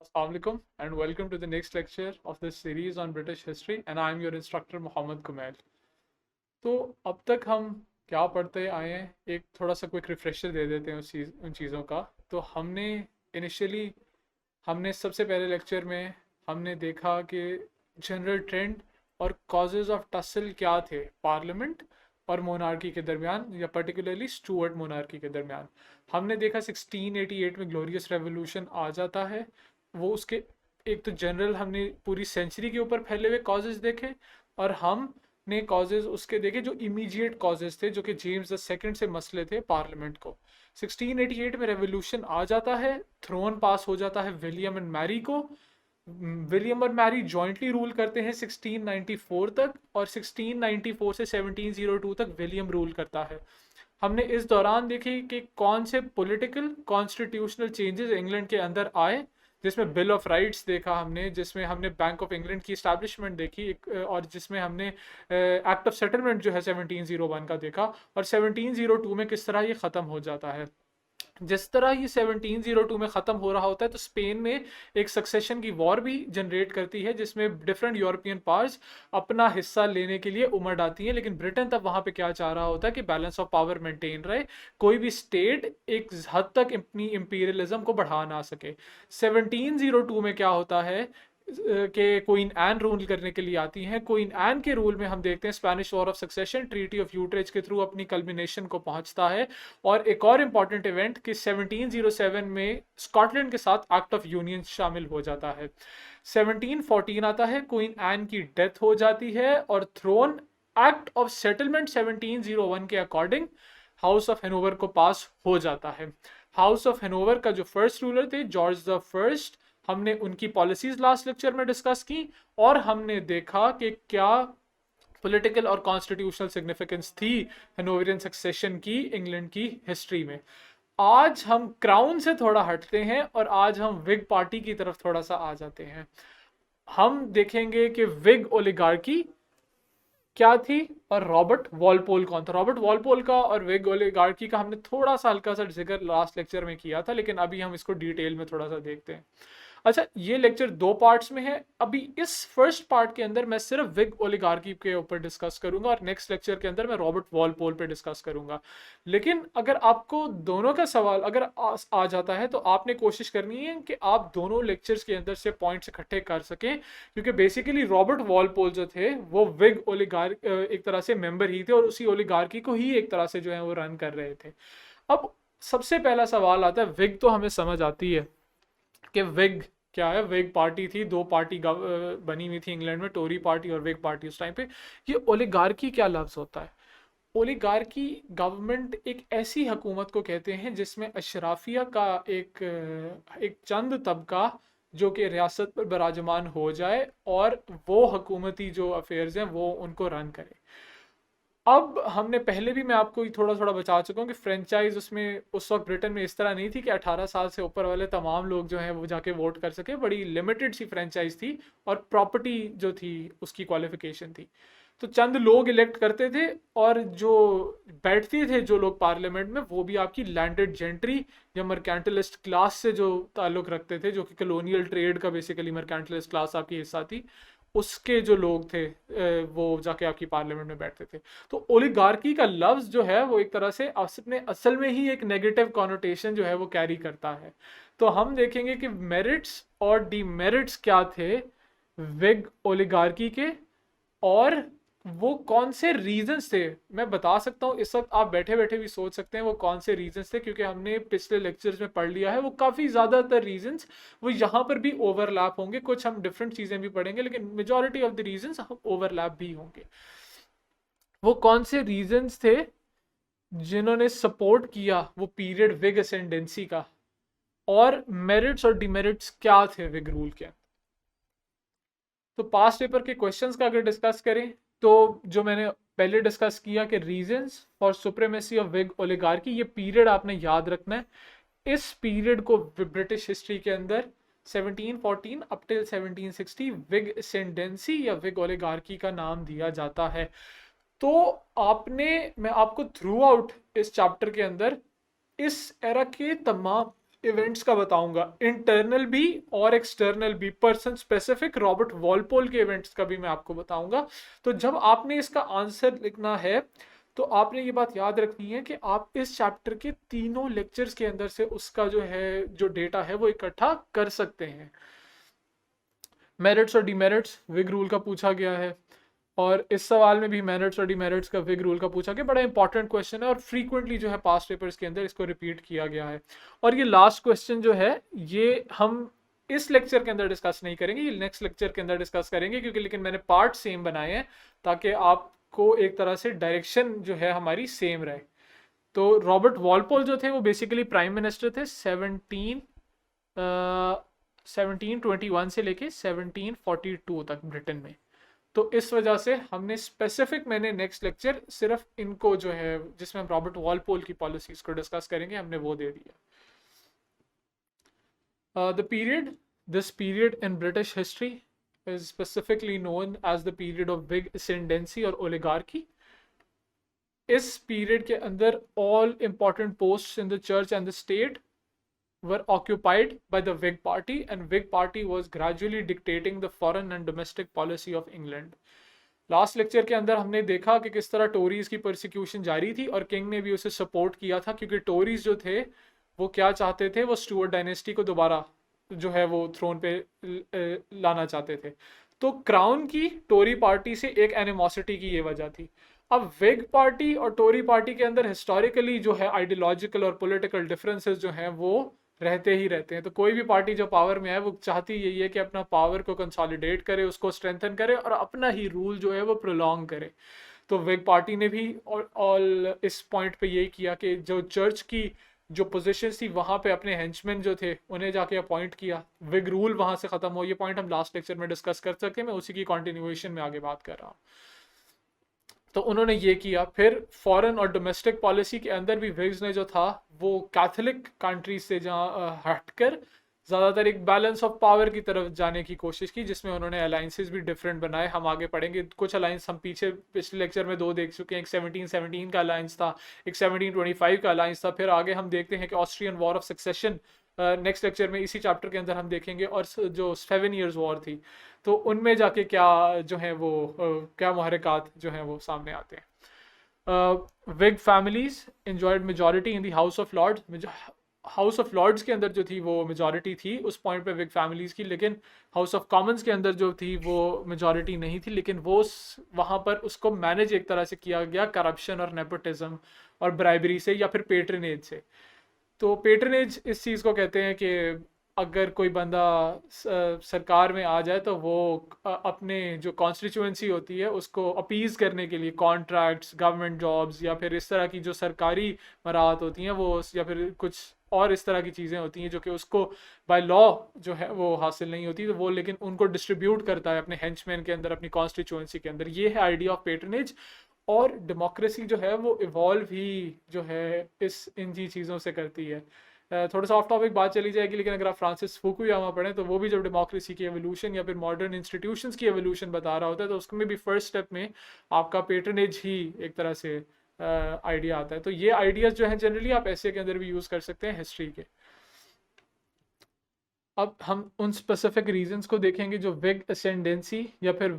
Assalamualaikum and welcome to the next lecture of this series on British history and I am your instructor Mohammed Kumail. तो अब तक हम क्या पढ़ते आए हैं, एक थोड़ा सा क्विक रिफ्रेशर दे देते हैं उन चीज़ों का। तो इनिशियली हमने सबसे पहले लेक्चर में हमने देखा कि जनरल ट्रेंड और कॉजेज ऑफ टसल क्या थे पार्लियामेंट और मोनार्की के दरमियान, या पर्टिकुलरली स्टुअर्ट मोनार्की के दरमियान। हमने देखा 1688 में ग्लोरियस रेवोल्यूशन आ जाता है। वो उसके एक तो जनरल हमने पूरी सेंचुरी के ऊपर फैले हुए कॉजेज देखे, और हमने कॉजेज उसके देखे जो इमीडिएट कॉजेज थे, जो कि जेम्स द सेकंड से मसले थे पार्लियामेंट को। 1688 में रेवोल्यूशन आ जाता है, थ्रोन पास हो जाता है विलियम एंड मैरी को। विलियम और मैरी जॉइंटली रूल करते हैं 1694 तक, और 1694 से 1702 तक विलियम रूल करता है। हमने इस दौरान देखी कि कौन से पॉलिटिकल कॉन्स्टिट्यूशनल चेंजेस इंग्लैंड के अंदर आए, जिसमें बिल ऑफ राइट्स देखा हमने, जिसमें हमने बैंक ऑफ इंग्लैंड की इस्टेब्लिशमेंट देखी और जिसमें हमने एक्ट ऑफ सेटलमेंट जो है 1701 का देखा, और 1702 में किस तरह ये ख़त्म हो जाता है। जिस तरह ये 1702 में ख़त्म हो रहा होता है तो स्पेन में एक सक्सेशन की वॉर भी जनरेट करती है, जिसमें डिफरेंट यूरोपियन पावर्स अपना हिस्सा लेने के लिए उमड़ आती हैं। लेकिन ब्रिटेन तब वहाँ पे क्या चाह रहा होता है कि बैलेंस ऑफ पावर मेंटेन रहे, कोई भी स्टेट एक हद तक अपनी इंपीरियलिज्म को बढ़ा ना सके। 1702 में क्या होता है कि क्वीन एन रूल करने के लिए आती हैं। क्वीन एन के रूल में हम देखते हैं Spanish war of succession treaty of Utrecht के थ्रू अपनी कल्मिनेशन को पहुंचता है। और एक और इम्पॉर्टेंट इवेंट कि 1707 में स्कॉटलैंड के साथ एक्ट ऑफ यूनियन शामिल हो जाता है। 1714 आता है, क्वीन एन की डेथ हो जाती है, और थ्रोन एक्ट ऑफ सेटलमेंट 1701 के अकॉर्डिंग हाउस ऑफ हेनोवर को पास हो जाता है। हाउस ऑफ हेनोवर का जो फर्स्ट रूलर थे जॉर्ज द फर्स्ट, हमने उनकी पॉलिसीज लास्ट लेक्चर में डिस्कस की, और हमने देखा कि क्या पॉलिटिकल और कॉन्स्टिट्यूशनल सिग्निफिकेंस थी हेनोवियन सक्सेशन की इंग्लैंड की हिस्ट्री में। आज हम क्राउन से थोड़ा हटते हैं और आज हम विग पार्टी की तरफ थोड़ा सा आ जाते हैं। हम देखेंगे कि विग ओलिगार्की क्या थी और रॉबर्ट वॉलपोल कौन था। रॉबर्ट वॉलपोल का और विग ओलिगार्की का हमने थोड़ा सा हल्का सा जिक्र लास्ट लेक्चर में किया था, लेकिन अभी हम इसको डिटेल में थोड़ा सा देखते हैं। अच्छा, ये लेक्चर दो पार्ट्स में है। अभी इस फर्स्ट पार्ट के अंदर मैं सिर्फ विग ओलिगार्की के ऊपर डिस्कस करूंगा, और नेक्स्ट लेक्चर के अंदर मैं रॉबर्ट वॉलपोल पे डिस्कस करूंगा। लेकिन अगर आपको दोनों का सवाल अगर आ जाता है तो आपने कोशिश करनी है कि आप दोनों लेक्चर्स के अंदर से पॉइंट्स इकट्ठे कर सकें, क्योंकि बेसिकली रॉबर्ट वॉलपोल जो थे वो विग ओलिगार एक तरह से मेंबर ही थे, और उसी ओलिगार्की को ही एक तरह से जो है वो रन कर रहे थे। अब सबसे पहला सवाल आता है, विग तो हमें समझ आती है कि विग क्या है। विग पार्टी थी, दो पार्टी बनी हुई थी इंग्लैंड में, टोरी पार्टी और विग पार्टी उस टाइम पे। ये ओलिगार्की क्या लफ्ज होता है? ओलिगार्की गवर्नमेंट एक ऐसी हुकूमत को कहते हैं जिसमें अशराफिया का एक चंद तबका जो कि रियासत पर बराजमान हो जाए, और वो हुकूमती जो अफेयर्स हैं वो उनको रन करे। अब हमने पहले भी मैं आपको थोड़ा थोड़ा बता चुका हूँ कि फ्रेंचाइज उसमें उस वक्त ब्रिटेन में इस तरह नहीं थी कि 18 साल से ऊपर वाले तमाम लोग जो हैं वो जाके वोट कर सके। बड़ी लिमिटेड सी फ्रेंचाइज थी, और प्रॉपर्टी जो थी उसकी क्वालिफिकेशन थी। तो चंद लोग इलेक्ट करते थे, और जो बैठते थे जो लोग पार्लियामेंट में वो भी आपकी लैंडेड जेंट्री या मर्केंटलिस्ट क्लास से जो ताल्लुक रखते थे, जो कि कलोनियल ट्रेड का बेसिकली मर्केंटलिस्ट क्लास आपकी हिस्सा थी। उसके जो लोग थे वो जाके आपकी पार्लियामेंट में बैठते थे। तो ओलिगार्की का लफ्ज जो है वो एक तरह से अपने असल में ही एक नेगेटिव कॉनोटेशन जो है वो कैरी करता है। तो हम देखेंगे कि मेरिट्स और डीमेरिट्स क्या थे विग ओलिगार्की के, और वो कौन से रीजंस थे। मैं बता सकता हूँ, इस वक्त आप बैठे बैठे भी सोच सकते हैं वो कौन से रीजंस थे, क्योंकि हमने पिछले लेक्चर्स में पढ़ लिया है। वो काफ़ी ज़्यादातर रीजंस वो यहाँ पर भी ओवरलैप होंगे, कुछ हम डिफरेंट चीज़ें भी पढ़ेंगे, लेकिन मेजॉरिटी ऑफ द रीजंस हम ओवरलैप भी होंगे। वो कौन से रीजंस थे जिन्होंने सपोर्ट किया वो पीरियड विग असेंडेंसी का, और मेरिट्स और डिमेरिट्स क्या थे विग रूल के। तो पास्ट पेपर के क्वेश्चंस का अगर डिस्कस करें तो जो मैंने पहले डिस्कस किया कि reasons for supremacy of Whig oligarchy, ये पीरियड आपने याद रखना है। इस पीरियड को ब्रिटिश हिस्ट्री के अंदर 1714 अप टिल 1760 विग असेंडेंसी या विग ओलिगार्की का नाम दिया जाता है। तो मैं आपको थ्रू आउट इस चैप्टर के अंदर इस एरा के तमाम इवेंट्स का बताऊंगा, इंटरनल भी और एक्सटर्नल भी, पर्सन स्पेसिफिक रॉबर्ट वॉलपोल के इवेंट्स का भी मैं आपको बताऊंगा। तो जब आपने इसका आंसर लिखना है तो आपने ये बात याद रखनी है कि आप इस चैप्टर के तीनों लेक्चर्स के अंदर से उसका जो है जो डेटा है वो इकट्ठा कर सकते हैं। मेरिट्स और डिमेरिट्स विग रूल का पूछा गया है, और इस सवाल में भी मेरिट्स और डिमेरिट्स का विग रूल का पूछा गया। बड़ा इंपॉर्टेंट क्वेश्चन है और फ्रीक्वेंटली जो है पास्ट पेपर्स के अंदर इसको रिपीट किया गया है। और ये लास्ट क्वेश्चन जो है ये हम इस लेक्चर के अंदर डिस्कस नहीं करेंगे, ये नेक्स्ट लेक्चर के अंदर डिस्कस करेंगे, क्योंकि लेकिन मैंने पार्ट सेम बनाए हैं ताकि आपको एक तरह से डायरेक्शन जो है हमारी सेम रहे। तो रॉबर्ट वॉलपोल जो थे वो बेसिकली प्राइम मिनिस्टर थे 1721 से लेके 1742 तक ब्रिटेन में। तो इस वजह से हमने स्पेसिफिक, मैंने नेक्स्ट लेक्चर सिर्फ इनको जो है जिसमें हम रॉबर्ट वॉलपोल की पॉलिसीज को डिस्कस करेंगे हमने वो दे दिया। The period this period in British history is specifically known as the period of big ascendancy और oligarchy। इस पीरियड के अंदर all important posts in the church and the state were occupied by the Whig party, and Whig party was gradually dictating the foreign and domestic policy of England। Last lecture के अंदर हमने देखा कि किस तरह Tories की persecution जारी थी और किंग ने भी उसे सपोर्ट किया था, क्योंकि टोरीज जो थे वो क्या चाहते थे, वो स्टुअर्ट डायनेस्टी को दोबारा जो है वो थ्रोन पे लाना चाहते थे। तो क्राउन की टोरी पार्टी से एक एनिमोसिटी की ये वजह थी। अब विग पार्टी और टोरी पार्टी के अंदर हिस्टोरिकली जो है आइडियोलॉजिकल और पॉलिटिकल डिफरेंसेस जो हैं वो रहते ही रहते हैं। तो कोई भी पार्टी जो पावर में है वो चाहती यही है कि अपना पावर को कंसोलिडेट करे, उसको स्ट्रेंथन करे और अपना ही रूल जो है वो प्रोलॉन्ग करे। तो विग पार्टी ने भी ऑल इस पॉइंट पे यही किया कि जो चर्च की जो पोजीशन थी वहां पे अपने हेंचमैन जो थे उन्हें जाके अपॉइंट किया, विग रूल वहां से खत्म हो। ये पॉइंट हम लास्ट लेक्चर में डिस्कस कर सकते हैं, मैं उसी की कंटिन्यूएशन में आगे बात कर रहा हूँ। तो उन्होंने ये किया। फिर फॉरेन और डोमेस्टिक पॉलिसी के अंदर भी विग्स ने जो था वो कैथोलिक कंट्रीज से जहाँ हटकर ज़्यादातर एक बैलेंस ऑफ पावर की तरफ जाने की कोशिश की, जिसमें उन्होंने अलाइंसेस भी डिफरेंट बनाए। हम आगे पढ़ेंगे कुछ अलाइंस हम पिछले लेक्चर में दो देख चुके हैं। एक 1717 का अलाइंस था, एक 1725 का अलाइंस था। फिर आगे हम देखते हैं कि Austrian war of succession next lecture में इसी चैप्टर के अंदर हम देखेंगे, और जो 7 ईयर्स वॉर थी तो उनमें जाके क्या जो है वो क्या मुहरकात जो है वो सामने आते हैं। Whig families enjoyed majority in the House of Lords. House of Lords के अंदर जो थी वो मेजॉरिटी थी उस पॉइंट पे विग फैमिलीज की, लेकिन हाउस ऑफ कॉमन्स के अंदर जो थी वो मेजॉरिटी नहीं थी, लेकिन वो वहाँ पर उसको मैनेज एक तरह से किया गया करप्शन और नेपोटिज्म और ब्राइबरी से या फिर पेट्रनेज से। तो पेट्रनेज इस चीज़ को कहते हैं कि अगर कोई बंदा सरकार में आ जाए तो वो अपने जो कॉन्स्टिट्यूएंसी होती है उसको अपीज़ करने के लिए कॉन्ट्रैक्ट्स, गवर्नमेंट जॉब्स या फिर इस तरह की जो सरकारी मराहत होती हैं वो, या फिर कुछ और इस तरह की चीज़ें होती हैं जो कि उसको बाय लॉ जो है वो हासिल नहीं होती, तो वो लेकिन उनको डिस्ट्रीब्यूट करता है अपने हेंचमैन के अंदर, अपनी कॉन्स्टिट्यूएंसी के अंदर। ये है आइडिया ऑफ पेट्रनेज। और डेमोक्रेसी जो है वो इवॉल्व ही जो है इन चीज़ों से करती है। थोड़ा सा ऑफ टॉपिक बात चली जाएगी, लेकिन अगर आप फ्रांसिस फुकुयामा पढ़ें तो वो भी जब डेमोक्रेसी की एवोल्यूशन या फिर मॉडर्न इंस्टीट्यूशंस की एवोल्यूशन बता रहा होता है तो उसमें भी फर्स्ट स्टेप में आपका पेट्रनेज ही एक तरह से आइडिया आता है। तो ये आइडियाज़ जो हैं जनरली आप ऐसे के अंदर भी यूज़ कर सकते हैं हिस्ट्री के। अब हम उन स्पेसिफिक रीजंस को देखेंगे जो विग असेंडेंसी या फिर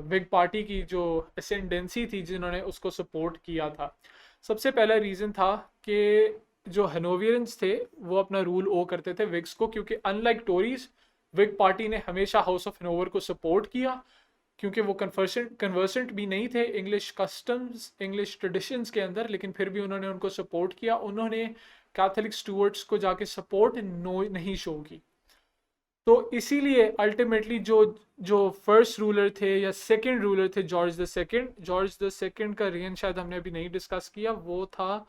विग पार्टी की जो असेंडेंसी थी जिन्होंने उसको सपोर्ट किया था। सबसे पहला रीज़न था कि जो हनोवियंस थे वो अपना रूल ओ करते थे विग्स को, क्योंकि अनलाइक टोरीज विग पार्टी ने हमेशा हाउस ऑफ हनोवर को सपोर्ट किया, क्योंकि वो कन्वर्सेंट भी नहीं थे इंग्लिश कस्टम्स, इंग्लिश ट्रेडिशंस के अंदर, लेकिन फिर भी उन्होंने उनको सपोर्ट किया। उन्होंने कैथोलिक स्टुअर्ट्स को जाके सपोर्ट नहीं शो की। तो इसीलिए अल्टीमेटली जो जो फर्स्ट रूलर थे या सेकंड रूलर थे जॉर्ज द सेकंड का रेन शायद हमने अभी नहीं डिस्कस किया, वो था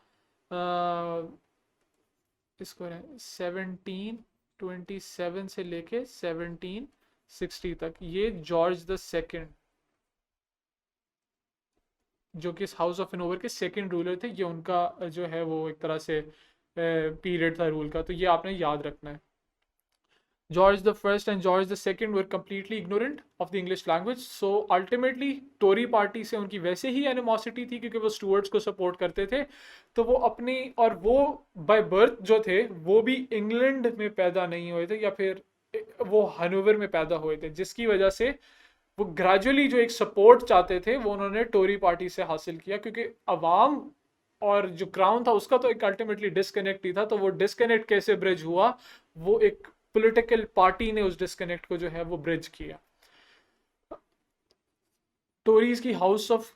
इसको 1727 से लेके 1760 तक। ये जॉर्ज द सेकंड जो कि हाउस ऑफ हनोवर के सेकंड रूलर थे, ये उनका जो है वो एक तरह से पीरियड था रूल का, तो ये आपने याद रखना है। George the First and George the Second were completely ignorant of the English language. So ultimately Tory party से उनकी वैसे ही एनिमोसिटी थी क्योंकि वो स्टुअर्ट्स को सपोर्ट करते थे. तो वो अपनी, और वो बाय बर्थ जो थे वो भी इंग्लैंड में पैदा नहीं हुए थे, या फिर वो हनोवर में पैदा हुए थे, जिसकी वजह से वो ग्रेजुअली जो एक सपोर्ट चाहते थे वो उन्होंने टोरी पार्टी से हासिल किया, क्योंकि अवाम और जो क्राउन था उसका तो एक अल्टीमेटली डिस्कनेक्ट ही था. तो वो डिस्कनेक्ट कैसे ब्रिज हुआ, वो एक पॉलिटिकल पार्टी ने उस डिस्कनेक्ट को जो है वो ब्रिज किया. टोरीज की हाउस ऑफ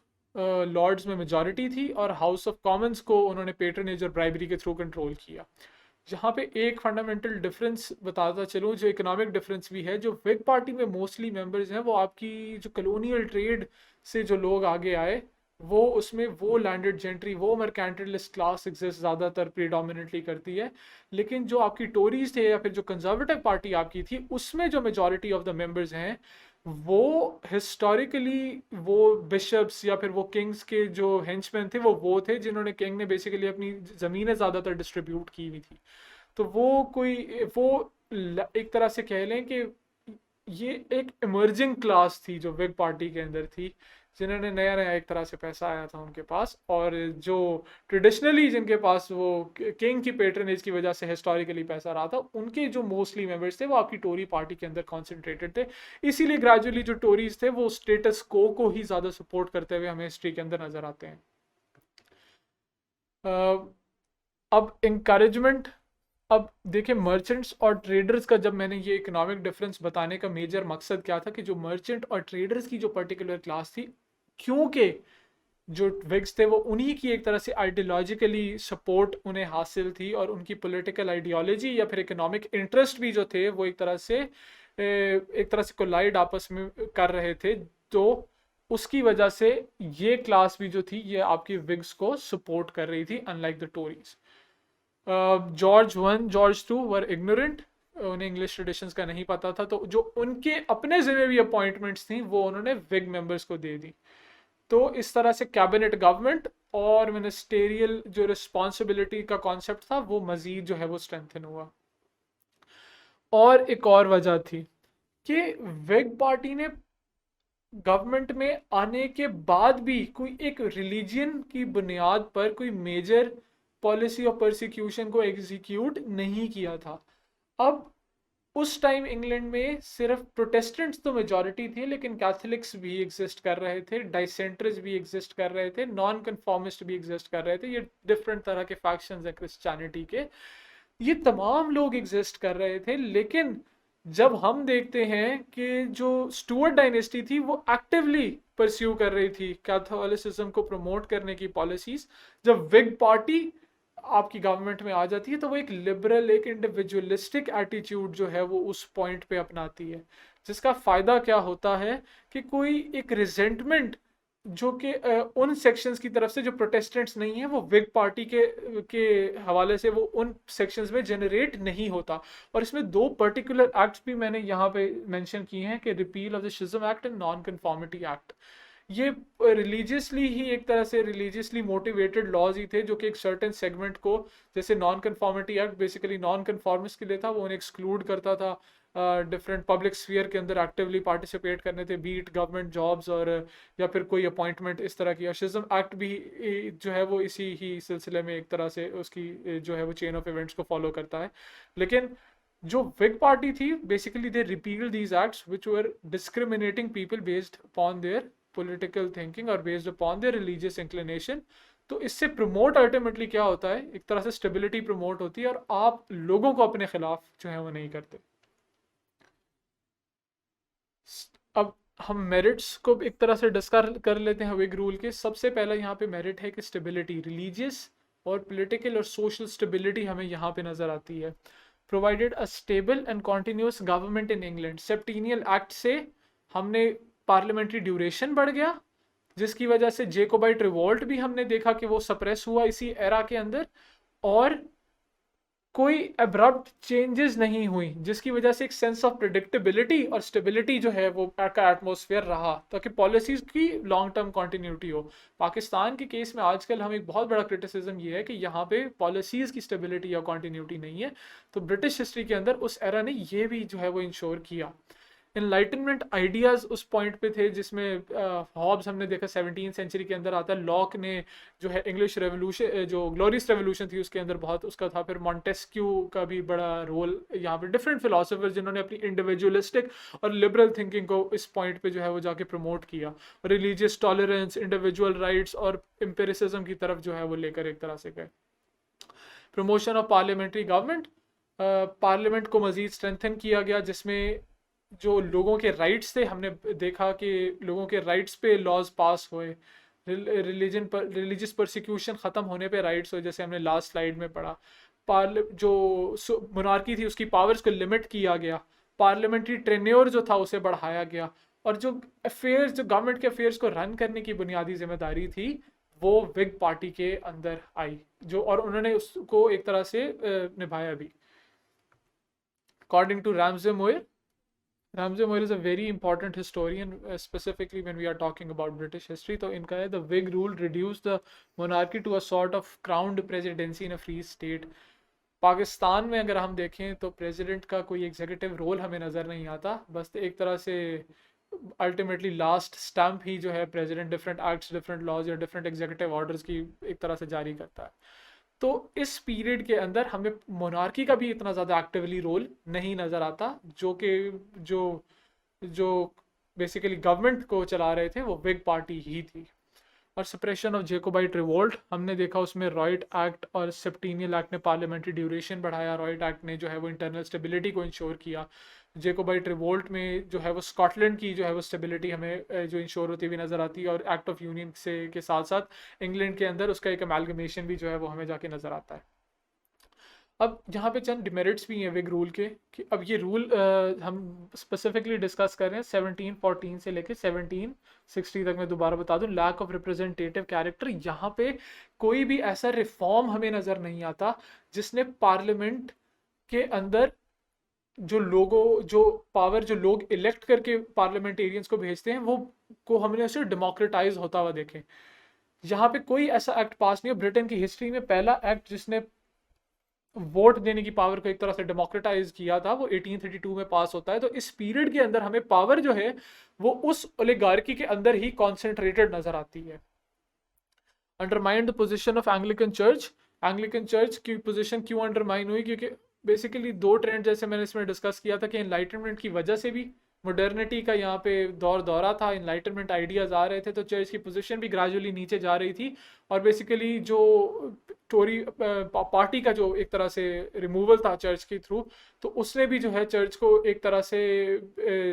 लॉर्ड्स में मेजॉरिटी थी और हाउस ऑफ कॉमन्स को उन्होंने पेट्रनेज और ब्राइबरी के थ्रू कंट्रोल किया. जहाँ पे एक फंडामेंटल डिफरेंस बताता चलूँ, जो इकोनॉमिक डिफरेंस भी है, जो विग पार्टी में मोस्टली मेंबर्स हैं वो आपकी जो कलोनियल ट्रेड से जो लोग आगे आए, वो उसमें वो लैंडेड जेंट्री, वो मर्केंटलिस्ट क्लास एग्जिस्ट ज़्यादातर प्रीडोमिनेटली करती है. लेकिन जो आपकी टोरीज थे या फिर जो कंजर्वेटिव पार्टी आपकी थी, उसमें जो मेजॉरिटी ऑफ द मेंबर्स हैं वो हिस्टोरिकली वो बिशप्स या फिर वो किंग्स के जो हेंचमैन थे वो थे जिन्होंने, किंग ने बेसिकली अपनी ज़मीनें ज़्यादातर डिस्ट्रीब्यूट की हुई थी. तो वो एक तरह से कह लें कि ये एक इमर्जिंग क्लास थी जो विग पार्टी के अंदर थी, जिन्होंने नया नया एक तरह से पैसा आया था उनके पास, और जो ट्रेडिशनली जिनके पास वो किंग की पेट्रनेज की वजह से हिस्टोरिकली पैसा रहा था, उनके जो मोस्टली मेंबर्स थे वो आपकी टोरी पार्टी के अंदर कॉन्सेंट्रेटेड थे. इसीलिए ग्रेजुअली जो टोरीज थे वो स्टेटस को ही ज़्यादा सपोर्ट करते हुए हमें हिस्ट्री के अंदर नजर आते हैं. अब इंकरेजमेंट, अब देखिए मर्चेंट्स और ट्रेडर्स का, जब मैंने ये इकोनॉमिक डिफरेंस बताने का मेजर मकसद क्या था कि जो मर्चेंट और ट्रेडर्स की जो पर्टिकुलर क्लास थी, क्योंकि जो विग्स थे वो उन्हीं की एक तरह से आइडियोलॉजिकली सपोर्ट उन्हें हासिल थी, और उनकी पॉलिटिकल आइडियोलॉजी या फिर इकोनॉमिक इंटरेस्ट भी जो थे वो एक तरह से कोलाइड आपस में कर रहे थे. तो उसकी वजह से ये क्लास भी जो थी ये आपकी विग्स को सपोर्ट कर रही थी, unlike the Tories. George one, George two were ignorant, उन्हें इंग्लिश ट्रेडिशंस का नहीं पता था, तो जो उनके अपने जिम्मे भी अपॉइंटमेंट्स थी वो उन्होंने विग मेंबर्स को दे दी. तो इस तरह से कैबिनेट गवर्नमेंट और मिनिस्टेरियल जो रिस्पॉन्सिबिलिटी का कॉन्सेप्ट था वो मजीद जो है वो स्ट्रेंथन हुआ. और एक और वजह थी कि विग पार्टी ने गवर्नमेंट में आने के बाद भी कोई एक रिलीजियन की बुनियाद पर कोई मेजर पॉलिसी ऑफ परसिक्यूशन को एग्जीक्यूट नहीं किया था. अब उस टाइम इंग्लैंड में सिर्फ प्रोटेस्टेंट्स तो मेजॉरिटी थी, लेकिन कैथोलिक्स भी एग्जिस्ट कर रहे थे, डाइसेंटर्स भी एग्जिस्ट कर रहे थे, नॉन कन्फॉर्मिस्ट भी एग्जिस्ट कर रहे थे. ये डिफरेंट तरह के फैक्शंस हैं क्रिश्चियनिटी के, ये तमाम लोग एग्जिस्ट कर रहे थे. लेकिन जब हम देखते हैं कि जो स्टुअर्ट डायनेस्टी थी वो एक्टिवली परस्यू कर रही थी कैथोलिसिज्म को प्रमोट करने की पॉलिसीज, जब विग पार्टी आपकी गवर्नमेंट में आ जाती है तो वो एक लिबरल, एक इंडिविजुअलिस्टिक एटीट्यूड जो है वो उस पॉइंट पे अपनाती है, जिसका फायदा क्या होता है कि कोई एक रिजेंटमेंट जो कि उन सेक्शंस की तरफ से जो प्रोटेस्टेंट्स नहीं है वो विग पार्टी के हवाले से वो उन सेक्शंस में जनरेट नहीं होता. और इसमें दो पर्टिकुलर एक्ट्स भी मैंने यहाँ पे मेंशन किए हैं कि repeal of the schism act and non conformity act. ये रिलीजियसली ही एक तरह से रिलीजियसली मोटिवेटेड लॉज ही थे जो कि एक सर्टेन सेगमेंट को, जैसे non conformity act basically non conformist के लिए था, वो उन्हें एक्सक्लूड करता था डिफरेंट पब्लिक स्फीयर के अंदर एक्टिवली पार्टिसिपेट करने थे, बीट गवर्नमेंट जॉब्स और या फिर कोई अपॉइंटमेंट इस तरह की. शिज्म एक्ट भी जो है वो इसी ही सिलसिले में एक तरह से उसकी जो है वो चेन ऑफ इवेंट्स को फॉलो करता है. लेकिन जो विग पार्टी थी basically they repealed these acts which were discriminating people based upon their political thinking और based upon their religious inclination. तो इससे प्रमोट अल्टीमेटली क्या होता है, एक तरह से स्टेबिलिटी प्रमोट होती है और आप लोगों को अपने खिलाफ जो है वो नहीं करते. अब हम मेरिट्स को एक तरह से डिस्कस कर लेते हैं विग रूल के. सबसे पहला यहाँ पे मेरिट है कि स्टेबिलिटी, रिलीजियस और पॉलिटिकल और सोशल स्टेबिलिटी हमें यहाँ पे नजर आती है. Provided a stable and continuous government इन इंग्लैंड. सेप्टेनियल एक्ट से हमने पार्लियामेंट्री ड्यूरेशन बढ़ गया, जिसकी वजह से जेकोबाइट रिवोल्ट भी हमने देखा कि वो सप्रेस हुआ इसी एरा के अंदर, और कोई एब्रप्ट चेंजेस नहीं हुई, जिसकी वजह से एक सेंस ऑफ प्रिडिक्टेबिलिटी और स्टेबिलिटी जो है वो का एटमोसफेयर रहा, ताकि पॉलिसीज की लॉन्ग टर्म कंटिन्यूटी हो। पाकिस्तान के केस में आजकल हम एक बहुत बड़ा क्रिटिसिज्म ये है कि यहाँ पे पॉलिसीज की स्टेबिलिटी या कंटिन्यूटी नहीं है। तो ब्रिटिश हिस्ट्री के अंदर उस एरा ने ये भी जो है वो इंश्योर किया। इनलाइटनमेंट आइडियाज उस पॉइंट पे थे, जिसमें हॉब्स हमने देखा 17वीं सेंचुरी के अंदर आता है। लॉक ने जो है इंग्लिश रेवोल्यूशन, जो ग्लोरियस रेवोल्यूशन थी उसके अंदर बहुत उसका था। फिर मॉन्टेस्क्यू का भी बड़ा रोल यहाँ पे, डिफरेंट फिलोसोफर जिन्होंने अपनी इंडिविजुअलिस्टिक और लिबरल थिंकिंग को इस पॉइंट पे जो है वो जाके प्रमोट किया। रिलीजियस टॉलरेंस, इंडिविजुअल राइट्स और एम्पिरिसिज्म की तरफ जो है वो लेकर एक तरह से गए। Promotion of parliamentary government, parliament को मजीद स्ट्रेंथन किया गया, जिसमें जो लोगों के राइट्स थे, हमने देखा कि लोगों के राइट्स पे लॉज पास हुए। रिलीजियस परसिक्यूशन ख़त्म होने पे राइट्स हुए, जैसे हमने लास्ट स्लाइड में पढ़ा। जो मोनार्की थी उसकी पावर्स को लिमिट किया गया। पार्लियामेंट्री टेन्योर जो था उसे बढ़ाया गया। और जो अफेयर्स, जो गवर्नमेंट के अफेयर्स को रन करने की बुनियादी जिम्मेदारी थी, वो विग पार्टी के अंदर आई, जो और उन्होंने उसको एक तरह से निभाया भी। According to Ramsay Muir, Ramsey Moyer is a very important historian, specifically when we are talking about British history. तो इनका है, the Whig rule reduced the monarchy to a sort of crowned presidency in a free state. Pakistan में अगर हम देखें तो president का कोई एग्जीक्यूटिव रोल हमें नज़र नहीं आता, बस एक तरह से अल्टीमेटली लास्ट स्टैम्प ही जो है president different acts, different laws या डिफरेंट एग्जीक्यूटिव ऑर्डर्स की एक तरह से जारी करता है। तो इस पीरियड के अंदर हमें मोनार्की का भी इतना ज़्यादा एक्टिवली रोल नहीं नज़र आता, जो कि जो जो बेसिकली गवर्नमेंट को चला रहे थे वो विग पार्टी ही थी। और सप्रेशन ऑफ जेकोबाइट रिवोल्ट हमने देखा, उसमें रॉयट एक्ट और सेप्टेनियल एक्ट ने पार्लियामेंट्री ड्यूरेशन बढ़ाया। रॉयट एक्ट ने जो है वो इंटरनल स्टेबिलिटी को इंश्योर किया। जेकोबाइट रिवोल्ट में जो है वो स्कॉटलैंड की जो है वो स्टेबिलिटी हमें जो इंश्योर होती हुई नज़र आती है। और एक्ट ऑफ यूनियन से के साथ साथ इंग्लैंड के अंदर उसका एक अमेलगमेशन भी जो है वो हमें जाके नज़र आता है। अब यहाँ पे चंद डिमेरिट्स भी हैं विग रूल के, कि अब ये रूल हम स्पेसिफिकली डिस्कस कर रहे हैं 1714 से लेके 1760 तक। मैं दोबारा बता दूं, लैक ऑफ रिप्रेजेंटेटिव कैरेक्टर, यहाँ पे कोई भी ऐसा रिफॉर्म हमें नज़र नहीं आता जिसने पार्लियामेंट के अंदर जो पावर जो लोग इलेक्ट करके पार्लियामेंटेरियंस को भेजते हैं वो को हमने उसे डेमोक्रेटाइज होता हुआ देखे। यहाँ पे कोई ऐसा एक्ट पास नहीं है। ब्रिटेन की हिस्ट्री में पहला एक्ट जिसने वोट देने की पावर को एक तरह से डेमोक्रेटाइज किया था वो 1832 में पास होता है। तो इस पीरियड के अंदर हमें पावर जो है वो उस ओलिगार्की के अंदर ही कॉन्सेंट्रेटेड नजर आती है। Undermine the position of Anglican church, Anglican church की पोजीशन क्यों अंडरमाइन हुई? क्योंकि बेसिकली दो ट्रेंड जैसे मैंने इसमें डिस्कस किया था कि एनलाइटनमेंट की वजह से भी मॉडर्निटी का यहाँ पे दौरा था, इनलाइटनमेंट आइडियाज आ रहे थे, तो चर्च की पोजीशन भी ग्रेजुअली नीचे जा रही थी। और बेसिकली जो टोरी पार्टी का जो एक तरह से रिमूवल था चर्च के थ्रू, तो उसने भी जो है चर्च को एक तरह से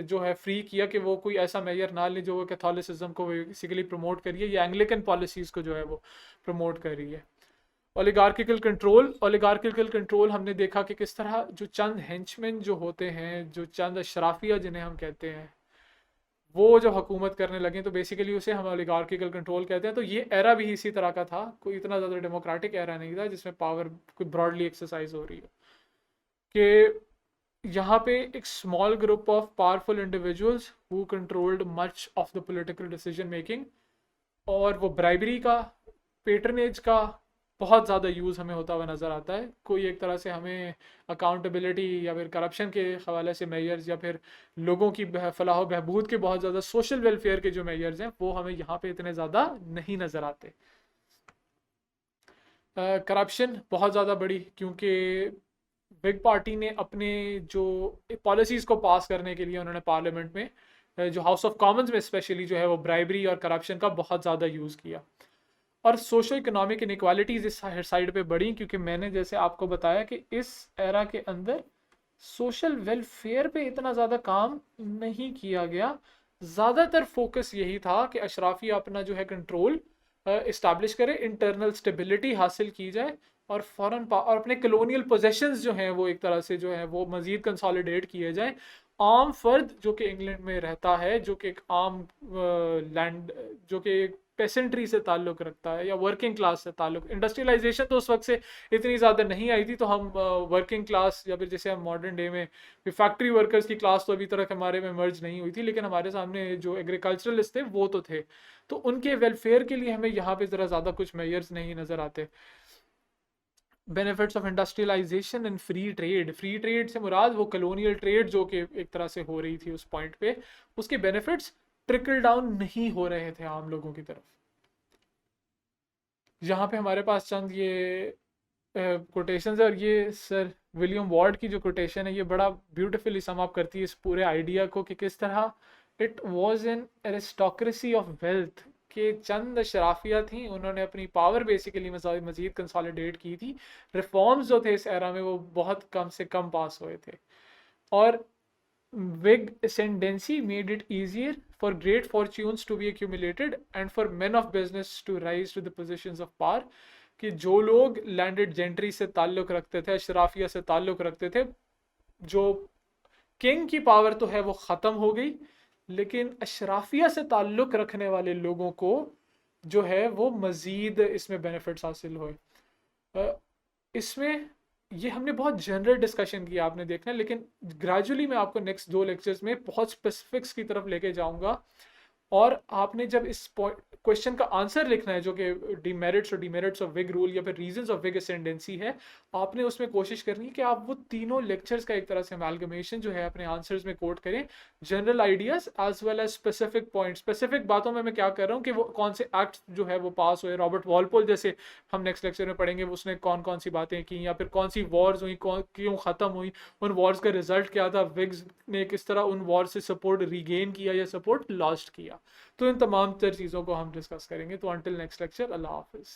जो है फ्री किया कि वो कोई ऐसा मेजर ना ले जो कैथोलिसिज्म को बेसिकली प्रमोट करिए, या एंग्लिकन पॉलिसीज को जो है वो प्रमोट कर रही है। ओलिगार्किकल कंट्रोल हमने देखा कि किस तरह जो चंद हेंचमैन जो होते हैं, जो चंद अशराफिया जिन्हें हम कहते हैं, वो जो हुकूमत करने लगे, तो बेसिकली उसे हम ओलिगार्किकल कंट्रोल कहते हैं। तो ये एरा भी इसी तरह का था, कोई इतना ज़्यादा डेमोक्रेटिक एरा नहीं था जिसमें पावर कोई ब्रॉडली एक्सरसाइज हो रही हो, कि यहाँ पे एक small group of powerful individuals who controlled much of the political decision making, और वो ब्राइबरी का, पेट्रनेज का बहुत ज़्यादा यूज़ हमें होता हुआ नज़र आता है। कोई एक तरह से हमें अकाउंटेबिलिटी या फिर करप्शन के हवाले से मेजर्स, या फिर लोगों की फलाह बहबूद के बहुत ज़्यादा सोशल वेलफेयर के जो मेजर्स हैं वो हमें यहाँ पे इतने ज़्यादा नहीं नज़र आते। करप्शन बहुत ज़्यादा बड़ी, क्योंकि बिग पार्टी ने अपने जो पॉलिसीज़ को पास करने के लिए उन्होंने पार्लियामेंट में जो हाउस ऑफ कॉमन्स में स्पेशली जो है वो ब्राइबरी और करप्शन का बहुत ज़्यादा यूज़ किया। और सोशो इकोनॉमिक इनइक्वालिटीज़ इस साइड पे बढ़ी, क्योंकि मैंने जैसे आपको बताया कि इस एरा के अंदर सोशल वेलफेयर पे इतना ज़्यादा काम नहीं किया गया। ज़्यादातर फोकस यही था कि अशराफी अपना जो है कंट्रोल इस्टेब्लिश करे, इंटरनल स्टेबिलिटी हासिल की जाए, और फॉरेन और अपने कलोनियल पोजेशंस जो हैं वो एक तरह से जो है वो मज़ीद कंसोलिडेट किए जाए। आम फर्द जो कि इंग्लैंड में रहता है, जो कि एक आम लैंड, जो कि पेसेंट्री से ताल्लुक़ रखता है या वर्किंग क्लास से ताल्लुक़। इंडस्ट्रियलाइजेशन तो उस वक्त से इतनी ज़्यादा नहीं आई थी, तो हम वर्किंग क्लास या फिर जैसे हम मॉडर्न डे में फैक्ट्री वर्कर्स की क्लास तो अभी तक हमारे में मर्ज नहीं हुई थी, लेकिन हमारे सामने जो एग्रीकल्चरलिस्ट थे वो तो थे। तो उनके वेलफेयर के लिए हमें यहाँ पे ज़रा ज़्यादा कुछ मेजर्स नहीं नज़र आते। Benefits of industrialisation and free trade से मुराद वो कलोनियल ट्रेड जो कि एक तरह से हो रही थी उस पॉइंट पे, उसके बेनिफिट्स ट्रिकल डाउन नहीं हो रहे थे आम लोगों की तरफ। यहाँ पे हमारे पास चंद ये कोटेशंस है, और ये सर विलियम वार्ड की जो कोटेशन है ये बड़ा ब्यूटीफुली सम अप करती है इस पूरे आइडिया को कि किस तरह it was an aristocracy of wealth, के चंद शराफिया थी, उन्होंने अपनी पावर बेसिकली मजीद कंसोलिडेट की थी। रिफॉर्म्स जो थे इस एरा में वो बहुत कम से कम पास हुए थे, और Whig ascendancy made it easier for great fortunes to be accumulated and for men of business to rise to the positions of power। कि जो लोग लैंडेड जेंट्री से ताल्लुक़ रखते थे, अशराफिया से ताल्लुक़ रखते थे, जो किंग की पावर तो है वो ख़त्म हो गई, लेकिन अशराफिया से ताल्लुक़ रखने वाले लोगों को जो है वो मज़ीद इसमें बेनिफिट्स हासिल हुए। इसमें ये हमने बहुत जनरल डिस्कशन किया, आपने देखना, लेकिन ग्रेजुअली मैं आपको नेक्स्ट 2 लेक्चर्स में बहुत स्पेसिफिक्स की तरफ लेके जाऊंगा, और आपने जब इस क्वेश्चन का आंसर लिखना है जो कि डिमेरिट्स ऑफ विग रूल या फिर रीजंस ऑफ विग असेंडेंसी है, आपने उसमें कोशिश करनी है कि आप वो तीनों लेक्चर्स का एक तरह से अमेलगमेशन जो है अपने आंसर्स में कोट करें, general ideas as well as specific point. Specific बातों में मैं क्या कर रहा हूँ कि वो कौन से एक्ट जो है वो पास हुए, रॉबर्ट वॉलपोल जैसे हम नेक्स्ट लेक्चर में पढ़ेंगे उसने कौन कौन सी बातें की, या फिर कौन सी वॉर्स हुई, क्यों ख़त्म हुई, उन वॉर्स का रिजल्ट क्या था, विग्स ने किस तरह उन वॉर से सपोर्ट रीगेन किया या सपोर्ट लॉस्ट किया। तो इन तमाम तर चीज़ों को हम डिस्कस करेंगे। तो अंटिल नेक्स्ट लेक्चर, अल्लाह हाफिज़।